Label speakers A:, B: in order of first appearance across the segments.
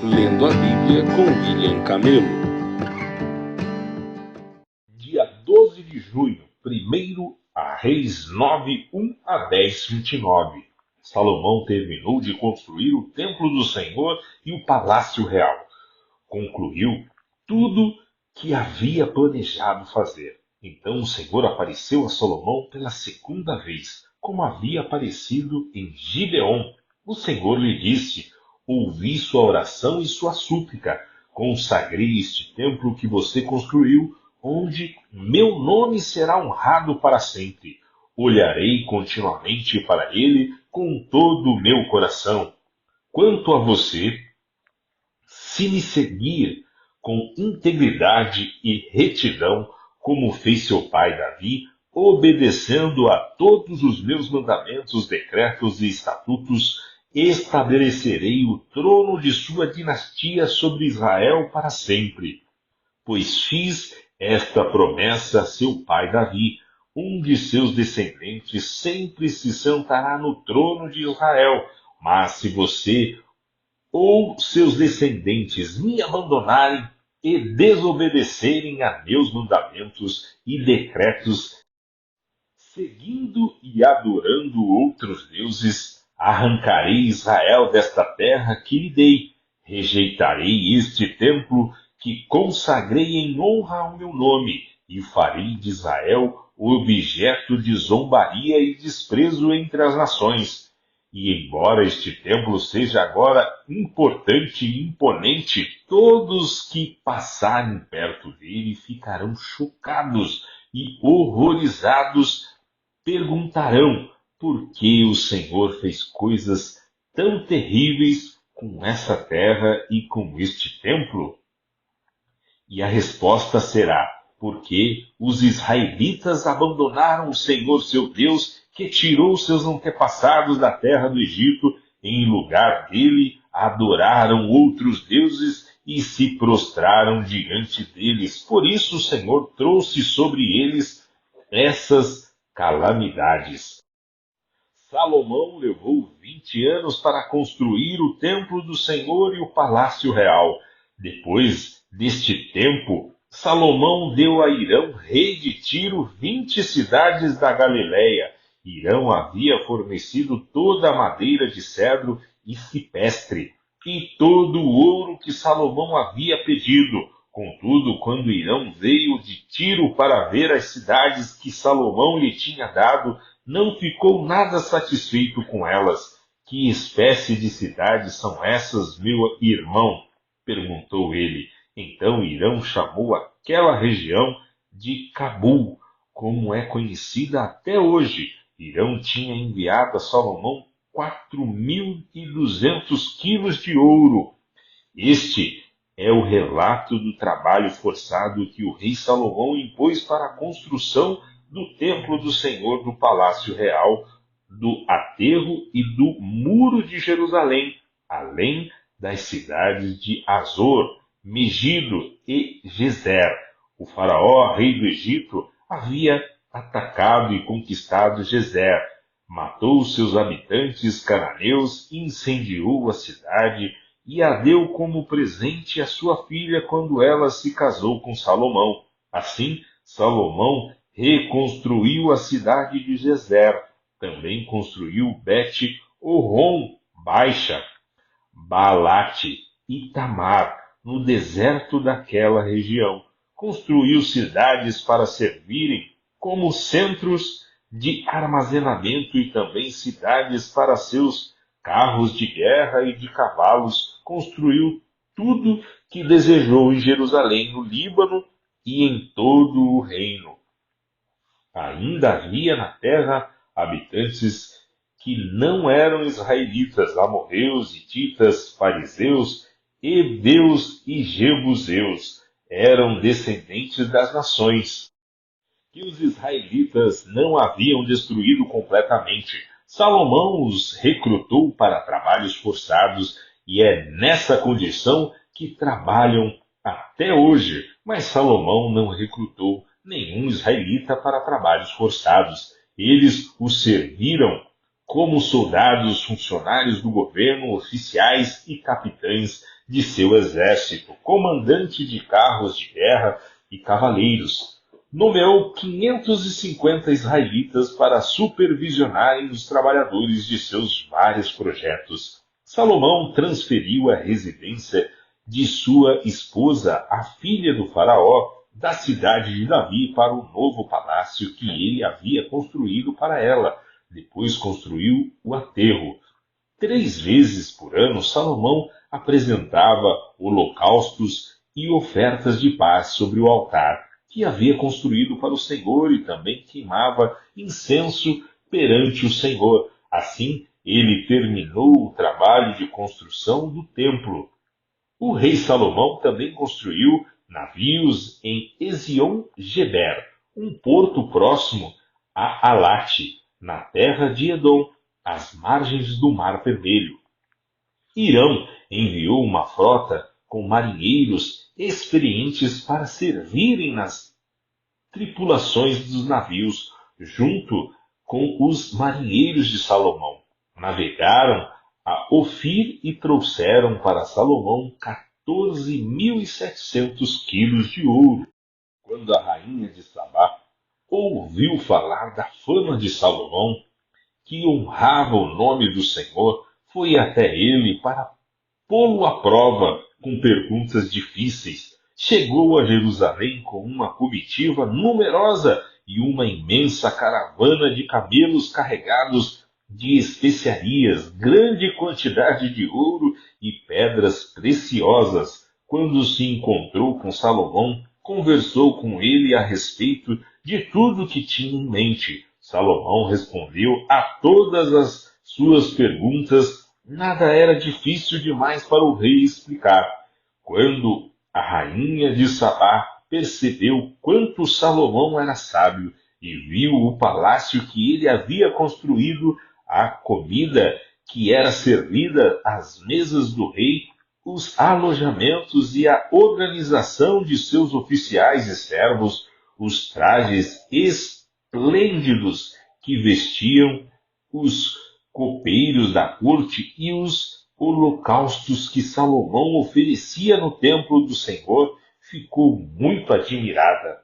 A: Lendo a Bíblia com William Camelo.
B: Dia 12 de junho, 1º a Reis 9, 1 a 10, 29. Salomão terminou de construir o templo do Senhor e o palácio real. Concluiu tudo que havia planejado fazer. Então o Senhor apareceu a Salomão pela segunda vez, como havia aparecido em Gibeon. O Senhor lhe disse: ouvi sua oração e sua súplica. Consagrei este templo que você construiu, onde meu nome será honrado para sempre. Olharei continuamente para ele com todo o meu coração. Quanto a você, se me seguir com integridade e retidão, como fez seu pai Davi, obedecendo a todos os meus mandamentos, decretos e estatutos, estabelecerei o trono de sua dinastia sobre Israel para sempre. Pois fiz esta promessa a seu pai Davi: um de seus descendentes sempre se sentará no trono de Israel. Mas se você ou seus descendentes me abandonarem e desobedecerem a meus mandamentos e decretos, seguindo e adorando outros deuses, arrancarei Israel desta terra que lhe dei. Rejeitarei este templo que consagrei em honra ao meu nome, e farei de Israel objeto de zombaria e desprezo entre as nações. E embora este templo seja agora importante e imponente, todos que passarem perto dele ficarão chocados e horrorizados. Perguntarão: por que o Senhor fez coisas tão terríveis com essa terra e com este templo? E a resposta será: porque os israelitas abandonaram o Senhor seu Deus, que tirou seus antepassados da terra do Egito. Em lugar dele, adoraram outros deuses e se prostraram diante deles. Por isso o Senhor trouxe sobre eles essas calamidades. Salomão levou 20 anos para construir o templo do Senhor e o palácio real. Depois deste tempo, Salomão deu a Hirão, rei de Tiro, 20 cidades da Galileia. Hirão havia fornecido toda a madeira de cedro e cipestre e todo o ouro que Salomão havia pedido. Contudo, quando Hirão veio de Tiro para ver as cidades que Salomão lhe tinha dado, não ficou nada satisfeito com elas. Que espécie de cidades são essas, meu irmão? Perguntou ele. Então Hirão chamou aquela região de Cabul, como é conhecida até hoje. Hirão tinha enviado a Salomão 4.200 quilos de ouro. Este é o relato do trabalho forçado que o rei Salomão impôs para a construção do templo do Senhor, do palácio real, do aterro e do muro de Jerusalém, além das cidades de Azor, Megido e Gezer. O faraó, rei do Egito, havia atacado e conquistado Gezer, matou seus habitantes cananeus, incendiou a cidade e a deu como presente à sua filha quando ela se casou com Salomão. Assim, Salomão reconstruiu a cidade de Gezer. Também construiu Bet-Horon Baixa, Baalate e Tamar, no deserto daquela região. Construiu cidades para servirem como centros de armazenamento e também cidades para seus carros de guerra e de cavalos. Construiu tudo que desejou em Jerusalém, no Líbano e em todo o reino. Ainda havia na terra habitantes que não eram israelitas: amorreus, hititas, fariseus, heveus e jebuseus. Eram descendentes das nações que os israelitas não haviam destruído completamente. Salomão os recrutou para trabalhos forçados e é nessa condição que trabalham até hoje. Mas Salomão não recrutou nenhum israelita para trabalhos forçados. Eles o serviram como soldados, funcionários do governo, oficiais e capitães de seu exército, comandante de carros de guerra e cavaleiros. Nomeou 550 israelitas para supervisionarem os trabalhadores de seus vários projetos. Salomão transferiu a residência de sua esposa, a filha do faraó, da cidade de Davi para o novo palácio que ele havia construído para ela. Depois construiu o aterro. 3 vezes por ano, Salomão apresentava holocaustos e ofertas de paz sobre o altar que havia construído para o Senhor e também queimava incenso perante o Senhor. Assim, ele terminou o trabalho de construção do templo. O rei Salomão também construiu navios em Ezion-Geber, um porto próximo a Alate, na terra de Edom, às margens do Mar Vermelho. Irão enviou uma frota com marinheiros experientes para servirem nas tripulações dos navios, junto com os marinheiros de Salomão. Navegaram a Ofir e trouxeram para Salomão 14.700 quilos de ouro. Quando a rainha de Sabá ouviu falar da fama de Salomão, que honrava o nome do Senhor, foi até ele para pô-lo à prova com perguntas difíceis. Chegou a Jerusalém com uma comitiva numerosa e uma imensa caravana de camelos carregados de especiarias, grande quantidade de ouro e pedras preciosas. Quando se encontrou com Salomão, conversou com ele a respeito de tudo que tinha em mente. Salomão respondeu a todas as suas perguntas. Nada era difícil demais para o rei explicar. Quando a rainha de Sabá percebeu quanto Salomão era sábio e viu o palácio que ele havia construído, a comida que era servida às mesas do rei, os alojamentos e a organização de seus oficiais e servos, os trajes esplêndidos que vestiam, os copeiros da corte e os holocaustos que Salomão oferecia no templo do Senhor, ficou muito admirada.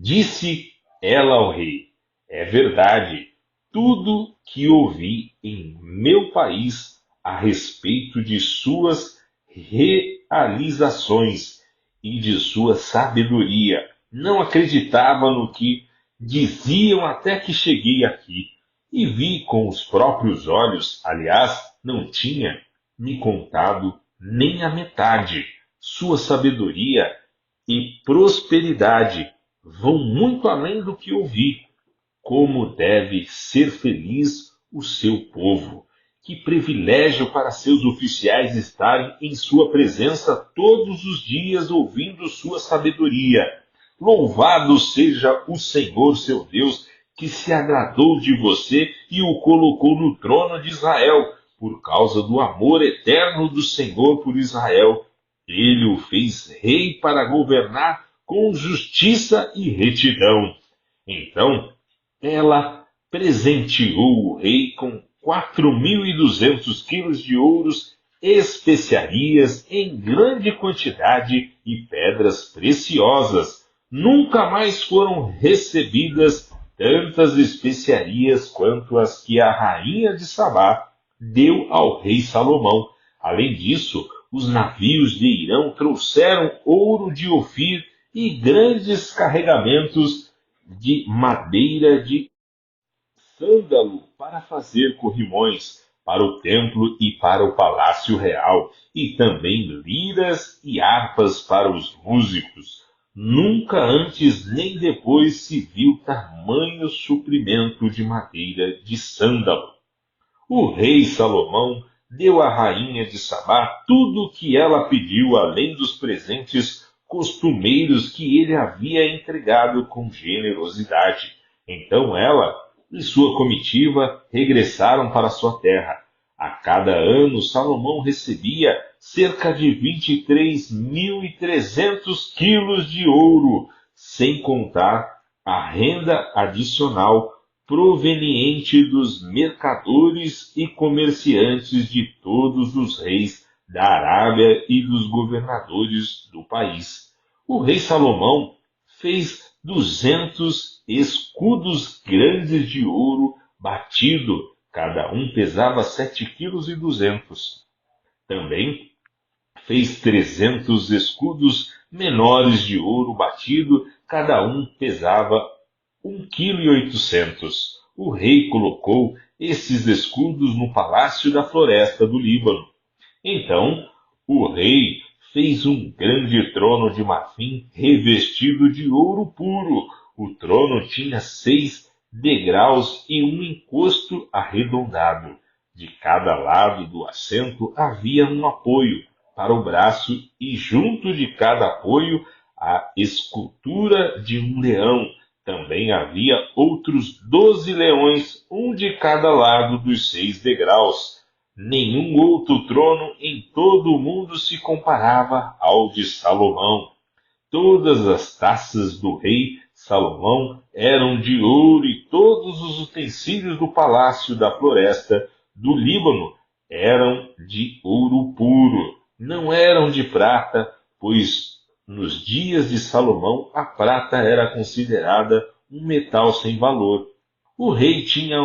B: Disse ela ao rei: é verdade, tudo que ouvi em meu país a respeito de suas realizações e de sua sabedoria. Não acreditava no que diziam até que cheguei aqui e vi com os próprios olhos. Aliás, não tinha me contado nem a metade. Sua sabedoria e prosperidade vão muito além do que ouvi. Como deve ser feliz o seu povo! Que privilégio para seus oficiais estarem em sua presença todos os dias ouvindo sua sabedoria. Louvado seja o Senhor seu Deus, que se agradou de você e o colocou no trono de Israel, por causa do amor eterno do Senhor por Israel. Ele o fez rei para governar com justiça e retidão. Então ela presenteou o rei com 4.200 quilos de ouros, especiarias em grande quantidade e pedras preciosas. Nunca mais foram recebidas tantas especiarias quanto as que a rainha de Sabá deu ao rei Salomão. Além disso, os navios de Irão trouxeram ouro de Ofir e grandes carregamentos de madeira de sândalo para fazer corrimões para o templo e para o palácio real, e também liras e harpas para os músicos. Nunca antes nem depois se viu tamanho suprimento de madeira de sândalo. O rei Salomão deu à rainha de Sabá tudo o que ela pediu, além dos presentes costumeiros que ele havia entregado com generosidade. Então ela e sua comitiva regressaram para sua terra. A cada ano, Salomão recebia cerca de 23.300 quilos de ouro, sem contar a renda adicional proveniente dos mercadores e comerciantes de todos os reis da Arábia e dos governadores do país. O rei Salomão fez 200 escudos grandes de ouro batido, cada um pesava 7,2 kg. Também fez 300 escudos menores de ouro batido, cada um pesava 1,8 kg. O rei colocou esses escudos no palácio da floresta do Líbano. Então, o rei fez um grande trono de marfim revestido de ouro puro. O trono tinha 6 degraus e um encosto arredondado. De cada lado do assento havia um apoio para o braço e junto de cada apoio a escultura de um leão. Também havia outros 12 leões, um de cada lado dos 6 degraus. Nenhum outro trono em todo o mundo se comparava ao de Salomão. Todas as taças do rei Salomão eram de ouro e todos os utensílios do palácio da floresta do Líbano eram de ouro puro. Não eram de prata, pois nos dias de Salomão a prata era considerada um metal sem valor. O rei tinha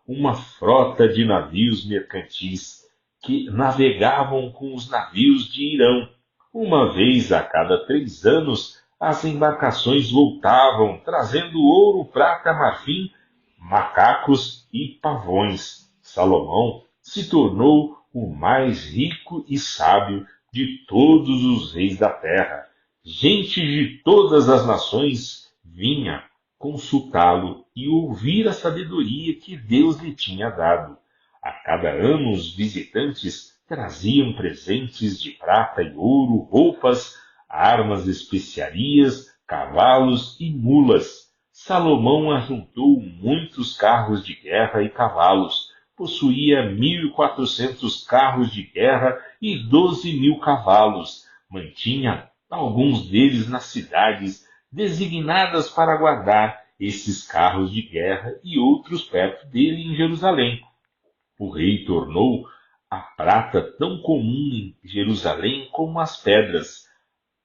B: uma frota de navios mercantis que navegavam com os navios de Irão. Uma vez a cada 3 anos, as embarcações voltavam, trazendo ouro, prata, marfim, macacos e pavões. Salomão se tornou o mais rico e sábio de todos os reis da terra. Gente de todas as nações vinha consultá-lo e ouvir a sabedoria que Deus lhe tinha dado. A cada ano os visitantes traziam presentes de prata e ouro, roupas, armas, especiarias, cavalos e mulas. Salomão ajuntou muitos carros de guerra e cavalos. Possuía 1.400 carros de guerra e 12.000 cavalos. Mantinha alguns deles nas cidades designadas para guardar esses carros de guerra e outros perto dele em Jerusalém. O rei tornou a prata tão comum em Jerusalém como as pedras,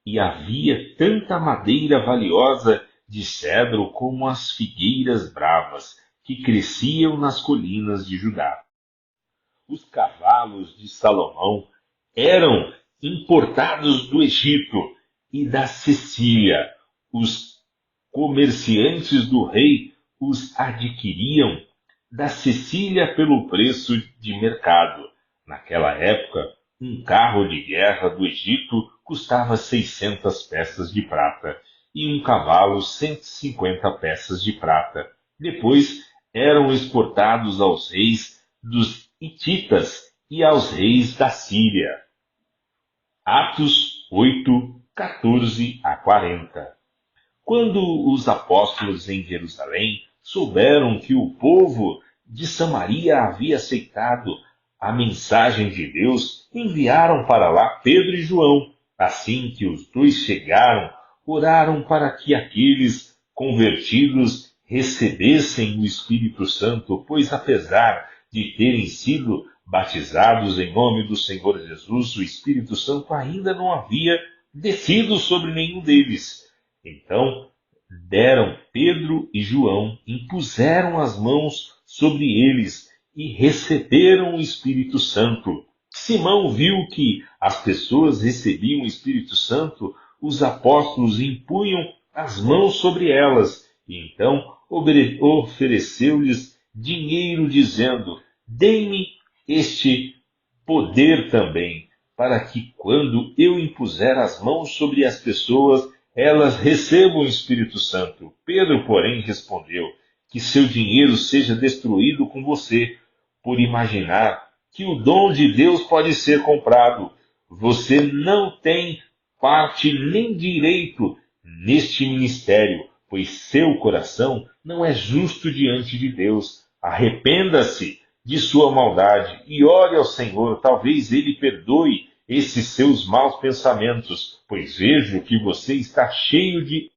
B: e havia tanta madeira valiosa de cedro como as figueiras bravas que cresciam nas colinas de Judá. Os cavalos de Salomão eram importados do Egito e da Sicília. Os comerciantes do rei os adquiriam da Sicília pelo preço de mercado. Naquela época, um carro de guerra do Egito custava 600 peças de prata e um cavalo 150 peças de prata. Depois eram exportados aos reis dos Hititas e aos reis da Síria. Atos 8, 14 a 40. Quando os apóstolos em Jerusalém souberam que o povo de Samaria havia aceitado a mensagem de Deus, enviaram para lá Pedro e João. Assim que os dois chegaram, oraram para que aqueles convertidos recebessem o Espírito Santo, pois apesar de terem sido batizados em nome do Senhor Jesus, o Espírito Santo ainda não havia descido sobre nenhum deles. Então deram Pedro e João, impuseram as mãos sobre eles e receberam o Espírito Santo. Simão viu que as pessoas recebiam o Espírito Santo, os apóstolos impunham as mãos sobre elas, e então ofereceu-lhes dinheiro, dizendo: "Dê-me este poder também, para que quando eu impuser as mãos sobre as pessoas, elas recebam o Espírito Santo." Pedro, porém, respondeu: "Que seu dinheiro seja destruído com você, por imaginar que o dom de Deus pode ser comprado. Você não tem parte nem direito neste ministério, pois seu coração não é justo diante de Deus. Arrependa-se de sua maldade e ore ao Senhor, talvez Ele perdoe esses seus maus pensamentos, pois vejo que você está cheio de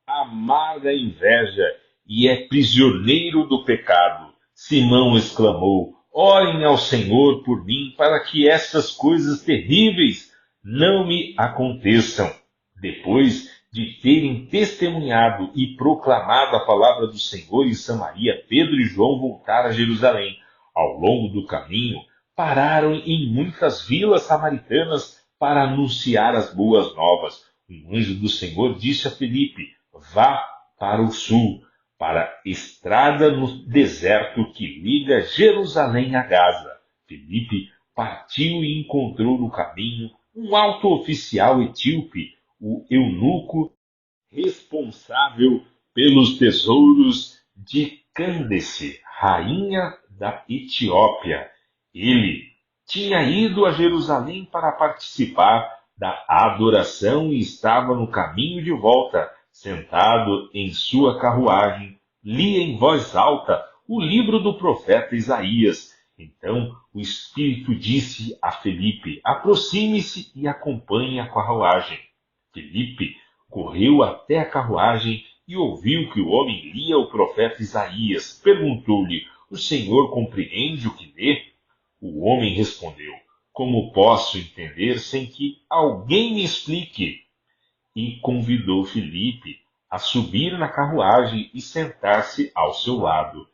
B: amarga inveja e é prisioneiro do pecado. Simão exclamou: orem ao Senhor por mim, para que estas coisas terríveis não me aconteçam. Depois de terem testemunhado e proclamado a palavra do Senhor em Samaria, Pedro e João voltaram a Jerusalém. Ao longo do caminho, pararam em muitas vilas samaritanas para anunciar as boas novas. Um anjo do Senhor disse a Felipe: vá para o sul, para a estrada no deserto que liga Jerusalém a Gaza. Felipe partiu e encontrou no caminho um alto oficial etíope, o eunuco responsável pelos tesouros de Cândace, rainha da Etiópia. Ele tinha ido a Jerusalém para participar da adoração e estava no caminho de volta, sentado em sua carruagem, lia em voz alta o livro do profeta Isaías. Então o Espírito disse a Felipe: aproxime-se e acompanhe a carruagem. Felipe correu até a carruagem e ouviu que o homem lia o profeta Isaías. Perguntou-lhe: o Senhor compreende o que lê? O homem respondeu: como posso entender sem que alguém me explique? E convidou Felipe a subir na carruagem e sentar-se ao seu lado.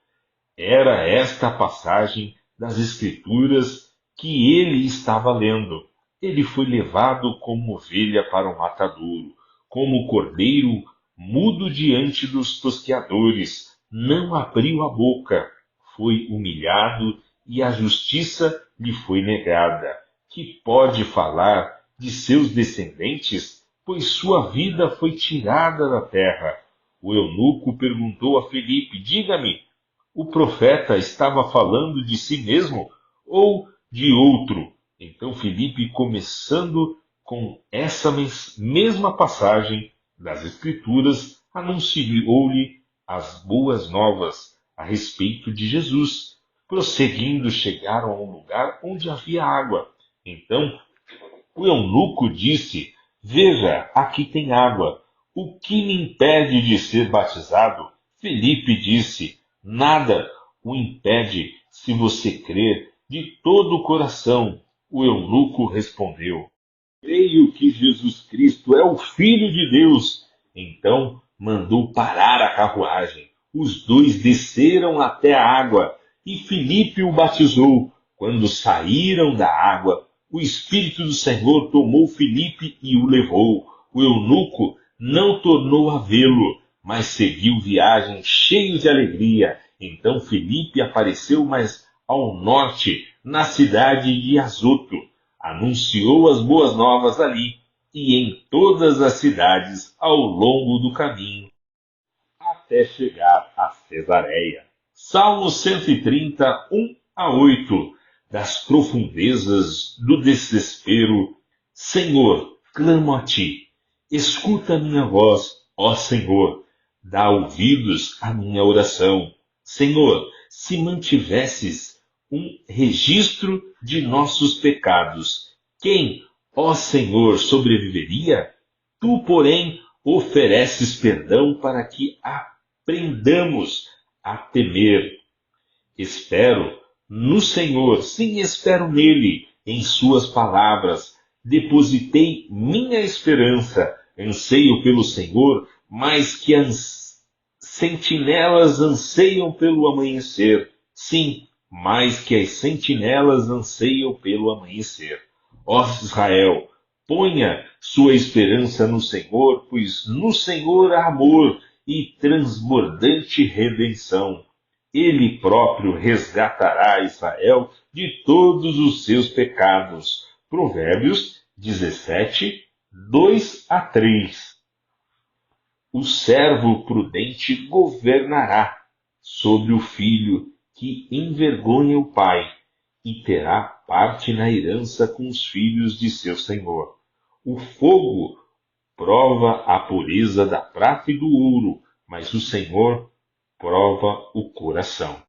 B: Era esta a passagem das Escrituras que ele estava lendo. Ele foi levado como ovelha para o matadouro, como cordeiro mudo diante dos tosqueadores. Não abriu a boca, foi humilhado e a justiça lhe foi negada. Que pode falar de seus descendentes? Pois sua vida foi tirada da terra. O eunuco perguntou a Felipe: diga-me, o profeta estava falando de si mesmo ou de outro? Então Felipe, começando com essa mesma passagem das Escrituras, anunciou-lhe as boas novas a respeito de Jesus. Prosseguindo, chegaram a um lugar onde havia água. Então o eunuco disse: veja, aqui tem água. O que me impede de ser batizado? Felipe disse: nada o impede se você crer de todo o coração. O eunuco respondeu: creio que Jesus Cristo é o Filho de Deus. Então mandou parar a carruagem. Os dois desceram até a água e Felipe o batizou. Quando saíram da água, o Espírito do Senhor tomou Felipe e o levou. O eunuco não tornou a vê-lo, mas seguiu viagem cheio de alegria. Então Felipe apareceu mais ao norte, na cidade de Azoto. Anunciou as boas novas ali e em todas as cidades ao longo do caminho, até chegar a Cesareia. Salmo 130, 1-8. Das profundezas do desespero, Senhor, clamo a ti. Escuta a minha voz, ó Senhor. Dá ouvidos à minha oração. Senhor, se mantivesses um registro de nossos pecados, quem, ó Senhor, sobreviveria? Tu, porém, ofereces perdão para que aprendamos a temer. Espero no Senhor, sim, espero nele, em suas palavras. Depositei minha esperança, anseio pelo Senhor, mais que as sentinelas anseiam pelo amanhecer. Sim, mais que as sentinelas anseiam pelo amanhecer. Ó Israel, ponha sua esperança no Senhor, pois no Senhor há amor e transbordante redenção. Ele próprio resgatará Israel de todos os seus pecados. Provérbios 17, 2-3. O servo prudente governará sobre o filho que envergonha o pai, e terá parte na herança com os filhos de seu senhor. O fogo prova a pureza da prata e do ouro, mas o Senhor prova o coração.